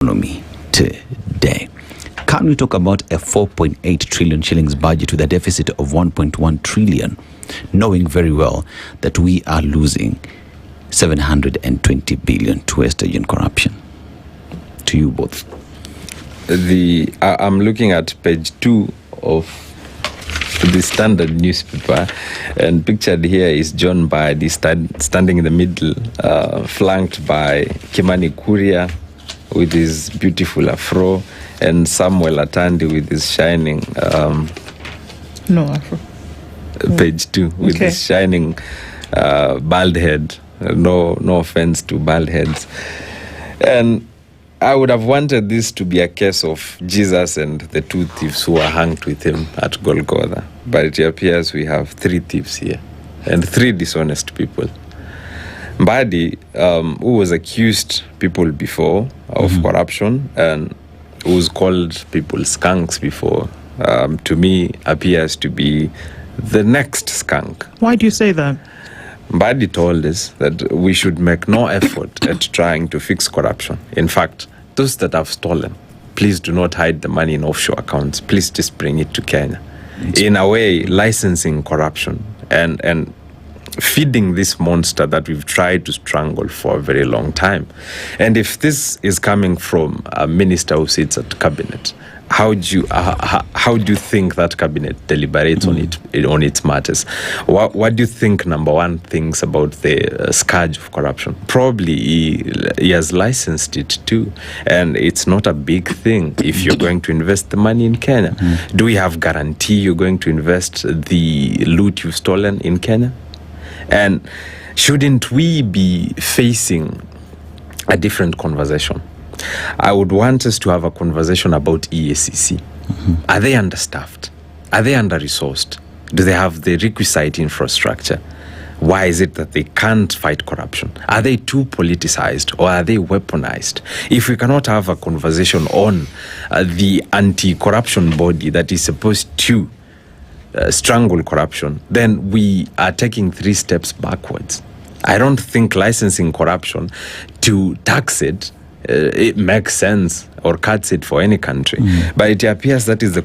economy today. Can we talk about a 4.8 trillion shillings budget with a deficit of 1.1 trillion, knowing very well that we are losing 720 billion to wastage and corruption? To you both. I'm looking at page 2 of the Standard newspaper, and pictured here is John Mbadi standing in the middle, flanked by Kimani Kuria with his beautiful afro, and Samuel Atandi with his shining no afro. Page 2 with his shining bald head. No offense to bald heads. And I would have wanted this to be a case of Jesus and the 2 thieves who were hanged with him at Golgotha. But it appears we have 3 thieves here and 3 dishonest people. Mbadi, who was accused people before of corruption and who's called people skunks before, to me appears to be the next skunk. Why do you say that? Mbadi told us that we should make no effort at trying to fix corruption. In fact, those that have stolen, please do not hide the money in offshore accounts. Please just bring it to Kenya. In a way, licensing corruption and feeding this monster that we've tried to strangle for a very long time. And if this is coming from a minister who sits at cabinet, how do you think that cabinet deliberates on its matters? What do you think number one thinks about the scourge of corruption? Probably he has licensed it too, and it's not a big thing if you're going to invest the money in Kenya. Do we have guarantee you're going to invest the loot you've stolen in Kenya? And shouldn't we be facing a different conversation? I would want us to have a conversation about EACC. Are they understaffed? Are they under-resourced? Do they have the requisite infrastructure? Why is it that they can't fight corruption? Are they too politicized or are they weaponized? If we cannot have a conversation on the anti-corruption body that is supposed to strangle corruption, then we are taking 3 steps backwards. I don't think licensing corruption to tax it makes sense or cuts it for any country. But it appears that is the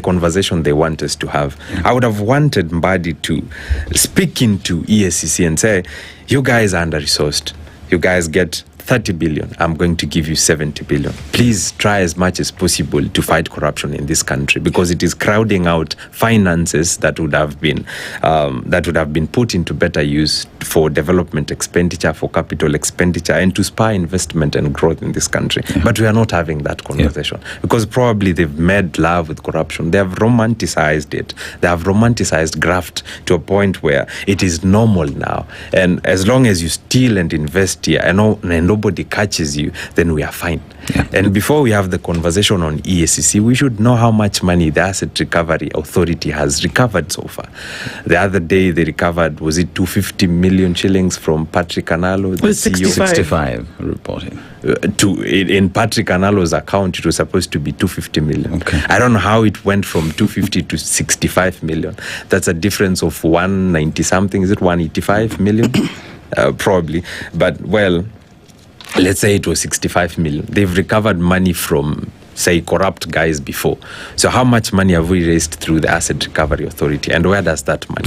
conversation they want us to have. I would have wanted Mbadi to speak into EACC and say, you guys are under-resourced. You guys get 30 billion. I'm going to give you 70 billion. Please try as much as possible to fight corruption in this country, because it is crowding out finances that would have been put into better use for development expenditure, for capital expenditure, and to spur investment and growth in this country. But we are not having that conversation because probably they've made love with corruption. They have romanticized it. They have romanticized graft to a point where it is normal now. And as long as you steal and invest here and nobody catches you, then we are fine. And before we have the conversation on EACC, we should know how much money the Asset Recovery Authority has recovered so far. The other day they recovered, was it 250 million shillings from Patrick Analo, the CEO? 65 reporting. In Patrick Analo's account, it was supposed to be 250 million. I don't know how it went from 250 to 65 million. That's a difference of 190 something. Is it 185 million? Probably. But, well, let's say it was 65 million. They've recovered money from, say, corrupt guys before. So how much money have we raised through the Asset Recovery Authority, and where does that money